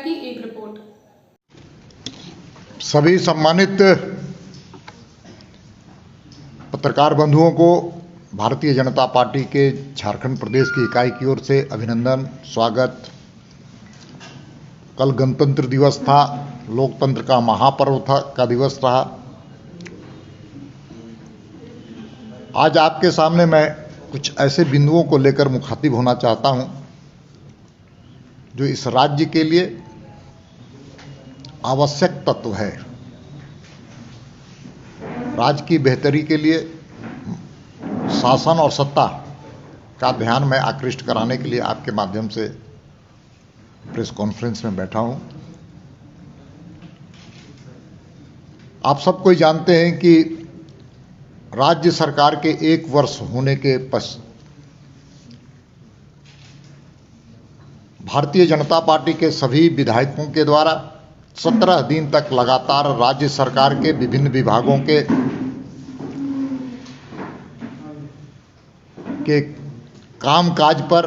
की एक रिपोर्ट। सभी सम्मानित पत्रकार बंधुओं को भारतीय जनता पार्टी के झारखंड प्रदेश की इकाई की ओर से अभिनंदन, स्वागत। कल गणतंत्र दिवस था, लोकतंत्र का महापर्व का दिवस रहा। आज आपके सामने मैं कुछ ऐसे बिंदुओं को लेकर मुखातिब होना चाहता हूं जो इस राज्य के लिए आवश्यक तत्व है। राज्य की बेहतरी के लिए शासन और सत्ता का ध्यान मैं आकृष्ट कराने के लिए आपके माध्यम से प्रेस कॉन्फ्रेंस में बैठा हूं। आप सब कोई जानते हैं कि राज्य सरकार के 1 वर्ष होने के पश्चात भारतीय जनता पार्टी के सभी विधायकों के द्वारा 17 दिन तक लगातार राज्य सरकार के विभिन्न विभागों के कामकाज पर,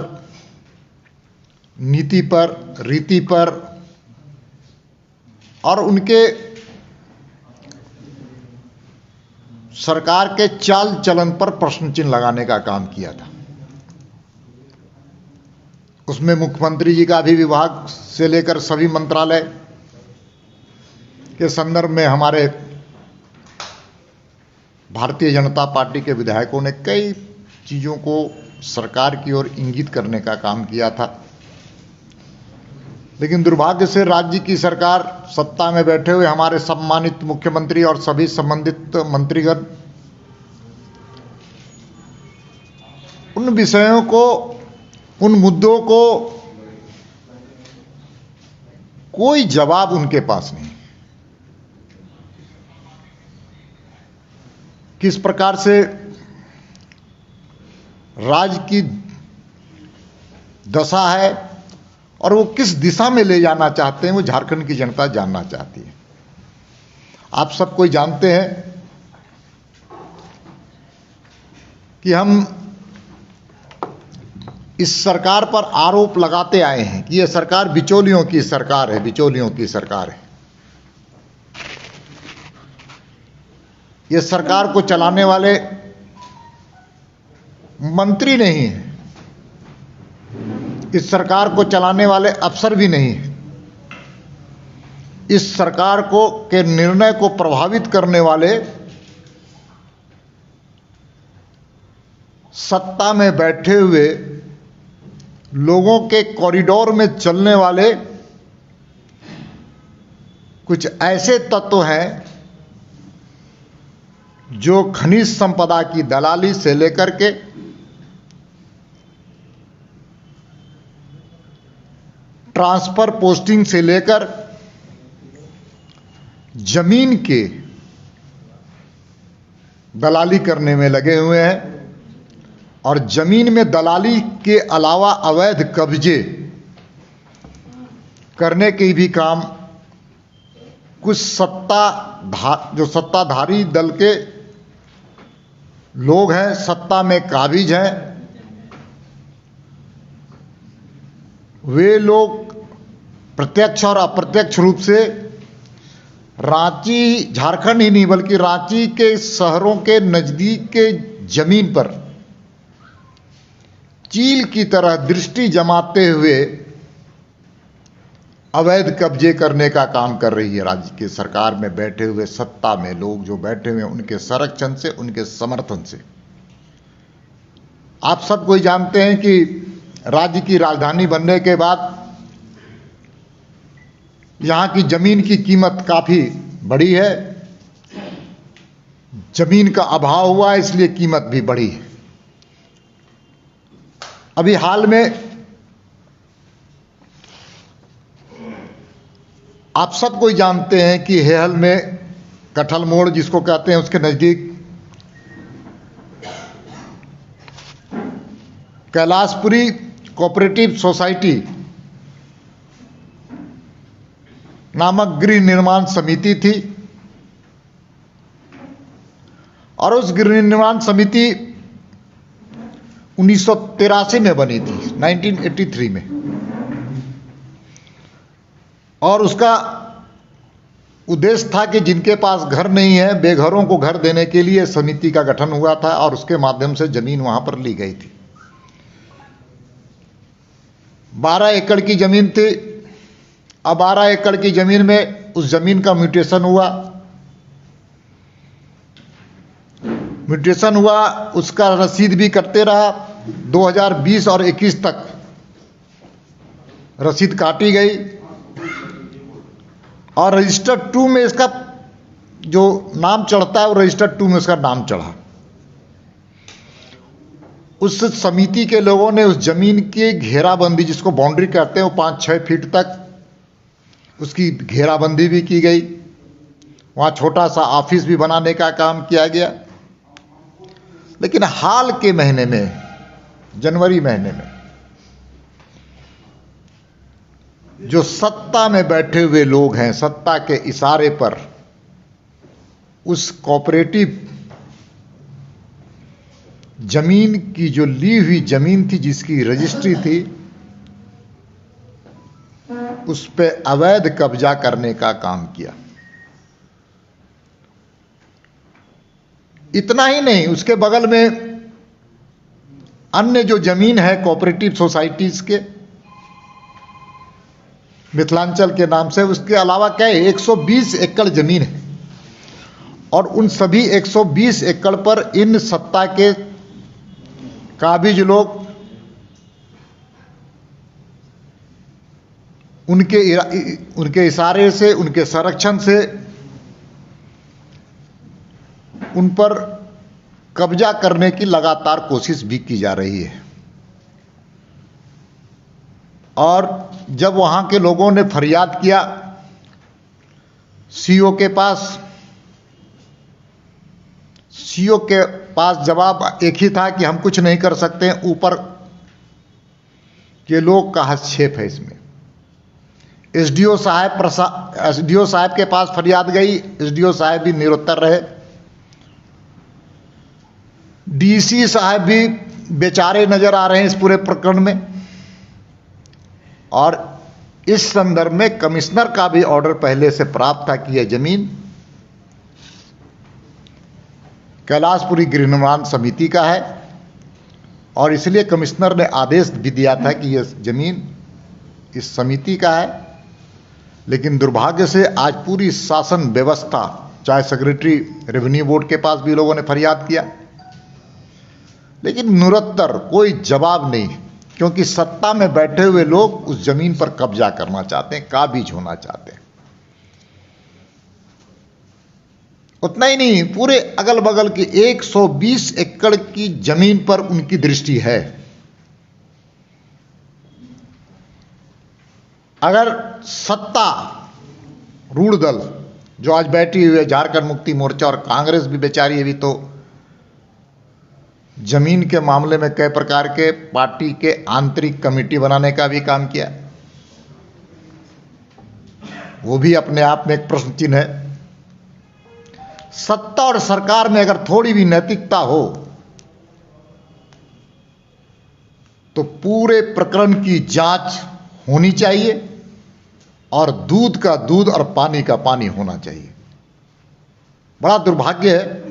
नीति पर, रीति पर और उनके सरकार के चाल चलन पर प्रश्न चिन्ह लगाने का काम किया था। उसमें मुख्यमंत्री जी का भी विभाग से लेकर सभी मंत्रालय के संदर्भ में हमारे भारतीय जनता पार्टी के विधायकों ने कई चीज़ों को सरकार की ओर इंगित करने का काम किया था। लेकिन दुर्भाग्य से राज्य की सरकार, सत्ता में बैठे हुए हमारे सम्मानित मुख्यमंत्री और सभी संबंधित मंत्रीगण उन विषयों को, उन मुद्दों को कोई जवाब उनके पास नहीं। किस प्रकार से राज्य की दशा है और वो किस दिशा में ले जाना चाहते हैं, वो झारखंड की जनता जानना चाहती है। आप सब कोई जानते हैं कि हम इस सरकार पर आरोप लगाते आए हैं कि यह सरकार बिचौलियों की सरकार है, बिचौलियों की सरकार है। यह सरकार को चलाने वाले मंत्री नहीं हैं, इस सरकार को चलाने वाले अफसर भी नहीं हैं। इस सरकार को के निर्णय को प्रभावित करने वाले सत्ता में बैठे हुए लोगों के कॉरिडोर में चलने वाले कुछ ऐसे तत्व हैं जो खनिज संपदा की दलाली से लेकर के ट्रांसफर पोस्टिंग से लेकर जमीन के दलाली करने में लगे हुए हैं और जमीन में दलाली के अलावा अवैध कब्जे करने के भी काम कुछ सत्ताधारी दल के लोग हैं, सत्ता में काबिज हैं। वे लोग प्रत्यक्ष और अप्रत्यक्ष रूप से रांची, झारखंड ही नहीं बल्कि रांची के शहरों के नजदीक के जमीन पर चील की तरह दृष्टि जमाते हुए अवैध कब्जे करने का काम कर रही है। राज्य की सरकार में बैठे हुए सत्ता में लोग जो बैठे हुए हैं, उनके संरक्षण से, उनके समर्थन से। आप सब कोई जानते हैं कि राज्य की राजधानी बनने के बाद यहां की जमीन की कीमत काफी बढ़ी है। जमीन का अभाव हुआ है, इसलिए कीमत भी बढ़ी है। अभी हाल में आप सब कोई जानते हैं कि हेहल में कटहल मोड़ जिसको कहते हैं, उसके नजदीक कैलाशपुरी कोऑपरेटिव सोसाइटी नामक गृह निर्माण समिति थी और उस गृह निर्माण समिति 1983 में बनी थी, 1983 में। और उसका उद्देश्य था कि जिनके पास घर नहीं है बेघरों को घर देने के लिए समिति का गठन हुआ था और उसके माध्यम से जमीन वहां पर ली गई थी। 12 एकड़ की जमीन थी। अब 12 एकड़ की जमीन में उस जमीन का म्यूटेशन हुआ, उसका रसीद भी कटते रहा। 2020 और 21 तक रसीद काटी गई और रजिस्टर 2 में इसका जो नाम चढ़ता है वो रजिस्टर 2 में उसका नाम चढ़ा। उस समिति के लोगों ने उस जमीन की घेराबंदी, जिसको बाउंड्री कहते हैं, वो 5-6 फीट तक उसकी घेराबंदी भी की गई। वहाँ छोटा सा ऑफिस भी बनाने का काम किया गया। लेकिन हाल के महीने में, जनवरी महीने में, जो सत्ता में बैठे हुए लोग हैं, सत्ता के इशारे पर उस कोऑपरेटिव जमीन की, जो ली हुई जमीन थी, जिसकी रजिस्ट्री थी, उस पे अवैध कब्जा करने का काम किया। इतना ही नहीं, उसके बगल में अन्य जो जमीन है कोऑपरेटिव सोसाइटीज के, मिथिलांचल के नाम से, उसके अलावा क्या है, 120 एकड़ जमीन है। और उन सभी 120 एकड़ पर इन सत्ता के काबिज लोग उनके इशारे से, उनके संरक्षण से उन पर कब्जा करने की लगातार कोशिश भी की जा रही है। और जब वहां के लोगों ने फरियाद किया सीईओ के पास जवाब एक ही था कि हम कुछ नहीं कर सकते, ऊपर के लोग का हस्तक्षेप है इसमें। एसडीओ साहब के पास फरियाद गई, एसडीओ साहब भी निरुत्तर रहे। डीसी साहब भी बेचारे नजर आ रहे हैं इस पूरे प्रकरण में। और इस संदर्भ में कमिश्नर का भी ऑर्डर पहले से प्राप्त था कि यह जमीन कैलाशपुरी गृह निर्माण समिति का है, और इसलिए कमिश्नर ने आदेश भी दिया था कि यह जमीन इस समिति का है। लेकिन दुर्भाग्य से आज पूरी शासन व्यवस्था, चाहे सेक्रेटरी रेवेन्यू बोर्ड के पास भी लोगों ने फरियाद किया, लेकिन निरंतर कोई जवाब नहीं, क्योंकि सत्ता में बैठे हुए लोग उस जमीन पर कब्जा करना चाहते हैं, काबिज होना चाहते हैं। उतना ही नहीं, पूरे अगल बगल की 120 एकड़ की जमीन पर उनकी दृष्टि है। अगर सत्ता रूढ़ दल जो आज बैठी हुई है, झारखंड मुक्ति मोर्चा और कांग्रेस भी बेचारी अभी तो जमीन के मामले में कई प्रकार के पार्टी के आंतरिक कमेटी बनाने का भी काम किया, वो भी अपने आप में एक प्रश्न चिन्ह है। सत्ता और सरकार में अगर थोड़ी भी नैतिकता हो तो पूरे प्रकरण की जांच होनी चाहिए और दूध का दूध और पानी का पानी होना चाहिए। बड़ा दुर्भाग्य है।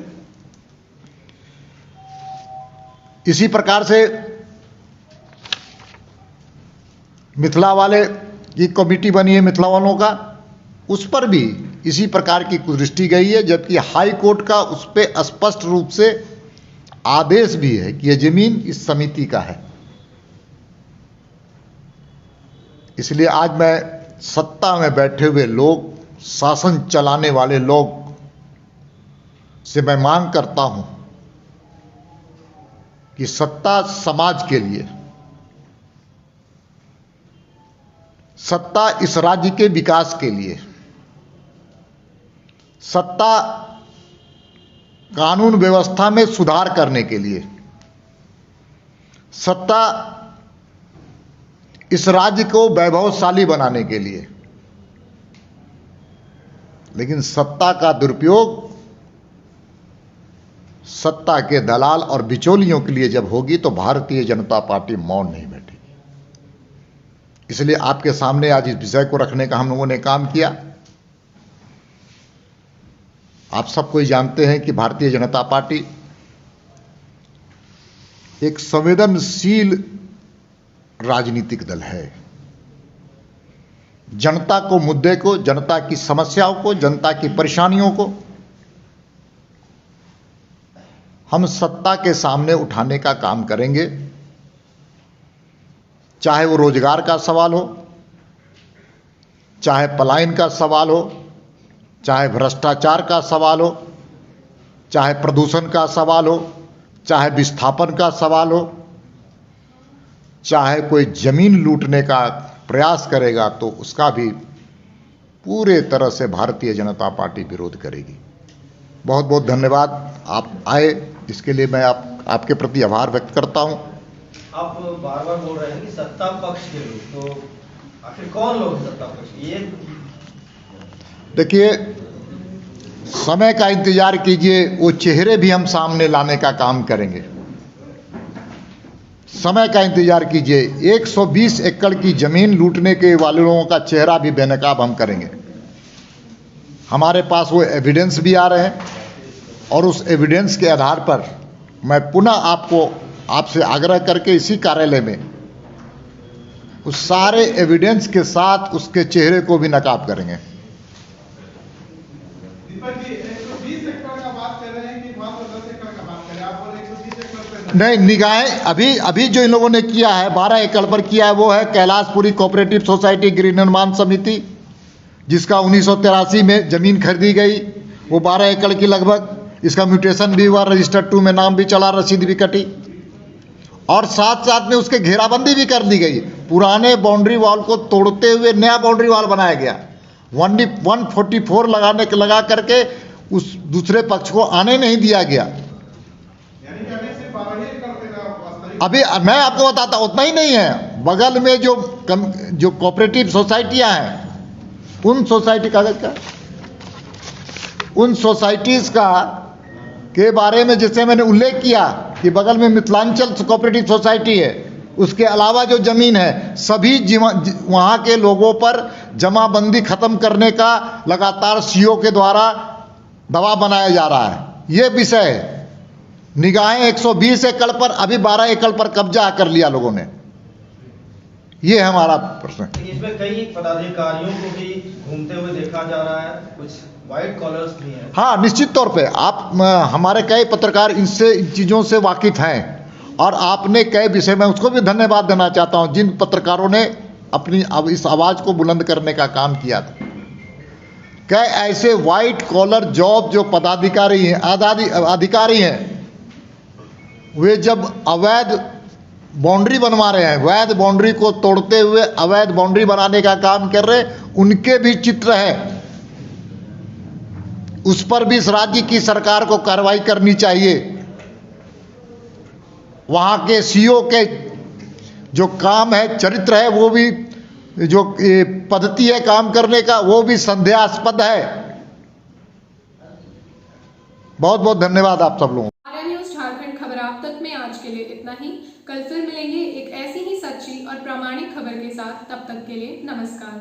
इसी प्रकार से मिथिला वाले की कमेटी बनी है, मिथिला वालों का, उस पर भी इसी प्रकार की कुदृष्टि गई है, जबकि हाई कोर्ट का उस पर स्पष्ट रूप से आदेश भी है कि यह जमीन इस समिति का है। इसलिए आज मैं सत्ता में बैठे हुए लोग, शासन चलाने वाले लोग से मैं मांग करता हूं कि सत्ता समाज के लिए, सत्ता इस राज्य के विकास के लिए, सत्ता कानून व्यवस्था में सुधार करने के लिए, सत्ता इस राज्य को वैभवशाली बनाने के लिए, लेकिन सत्ता का दुरुपयोग सत्ता के दलाल और बिचौलियों के लिए जब होगी तो भारतीय जनता पार्टी मौन नहीं बैठेगी। इसलिए आपके सामने आज इस विषय को रखने का हम लोगों ने काम किया। आप सब कोई जानते हैं कि भारतीय जनता पार्टी एक संवेदनशील राजनीतिक दल है। जनता को मुद्दे को, जनता की समस्याओं को, जनता की परेशानियों को हम सत्ता के सामने उठाने का काम करेंगे। चाहे वो रोजगार का सवाल हो, चाहे पलायन का सवाल हो, चाहे भ्रष्टाचार का सवाल हो, चाहे प्रदूषण का सवाल हो, चाहे विस्थापन का सवाल हो, चाहे कोई जमीन लूटने का प्रयास करेगा तो उसका भी पूरे तरह से भारतीय जनता पार्टी विरोध करेगी। बहुत बहुत धन्यवाद, आप आए, इसके लिए मैं आपके प्रति आभार व्यक्त करता हूं। आप बार बार बोल रहे हैं कि सत्ता पक्ष के लोग, तो आखिर कौन लोग सत्ता पक्ष? ये देखिए, समय का इंतजार कीजिए, वो चेहरे भी हम सामने लाने का काम करेंगे। समय का इंतजार कीजिए। 120 एकड़ की जमीन लूटने के वाले लोगों का चेहरा भी बेनकाब हम करेंगे। हमारे पास वो एविडेंस भी आ रहे हैं और उस एविडेंस के आधार पर मैं पुनः आपसे आग्रह करके इसी कार्यालय में उस सारे एविडेंस के साथ उसके चेहरे को भी नकाब करेंगे। दीपक जी, 120 एकड़ का बात कर रहे हैं कि मात्र 10 एकड़ का बात कर रहे हैं आप, और 120 एकड़ पे नहीं, निगाहें अभी जो इन लोगों ने किया है 12 एकड़ पर किया है, वो है कैलाशपुरी कोऑपरेटिव सोसाइटी गृह निर्माण समिति, जिसका 1983 में जमीन खरीदी गई, वो 12 एकड़ की लगभग। इसका म्यूटेशन भी हुआ, रजिस्टर 2 में नाम भी चला, रसीद भी कटी, और साथ साथ में उसके घेराबंदी भी कर दी गई। पुराने बाउंड्री वॉल को तोड़ते हुए नया बाउंड्री वॉल बनाया गया। 144 लगा करके उस दूसरे पक्ष को आने नहीं दिया गया। यानी कि अभी सिर्फ 12 एकड़ का वास्तविक अभी मैं आपको बताता, उतना ही नहीं है, बगल में जो कोऑपरेटिव सोसाइटियां हैं, उन सोसाइटी कागज का, उन सोसाइटीज का के बारे में जैसे मैंने उल्लेख किया कि बगल में मिथिलांचल कोऑपरेटिव सोसाइटी है, उसके अलावा जो जमीन है सभी वहां के लोगों पर जमाबंदी खत्म करने का लगातार सीओ के द्वारा दबाव बनाया जा रहा है। यह विषय है। निगाहें 120 एकड़ पर, अभी 12 एकड़ पर कब्जा कर लिया लोगों ने। ये हमारा प्रश्न है। इसमें कई पदाधिकारियों को भी घूमते हुए देखा जा रहा है, कुछ व्हाइट कॉलर्स भी हैं। हाँ, निश्चित तौर पे हमारे कई पत्रकार इन चीज़ों से वाकिफ हैं, और आपने कई विषय में उसको भी धन्यवाद देना चाहता हूं, जिन पत्रकारों ने अपनी इस आवाज़ को बुलंद करने का काम किया था। कई ऐसे व्हाइट कॉलर जॉब जो पदाधिकारी हैं, अधिकारी हैं, वे जब अवैध बाउंड्री बनवा रहे हैं, वैध बाउंड्री को तोड़ते हुए अवैध बाउंड्री बनाने का काम कर रहे, उनके भी चित्र हैं। उस पर भी इस राज्य की सरकार को कार्रवाई करनी चाहिए। वहां के सीओ के जो काम है, चरित्र है, वो भी जो पद्धति है काम करने का, वो भी संदेहास्पद है। बहुत बहुत धन्यवाद आप सब लोगों। न्यूज़ झारखंड खबर आप तक में आज के लिए इतना ही। कल फिर मिलेंगे एक ऐसी ही सच्ची और प्रामाणिक खबर के साथ। तब तक के लिए नमस्कार।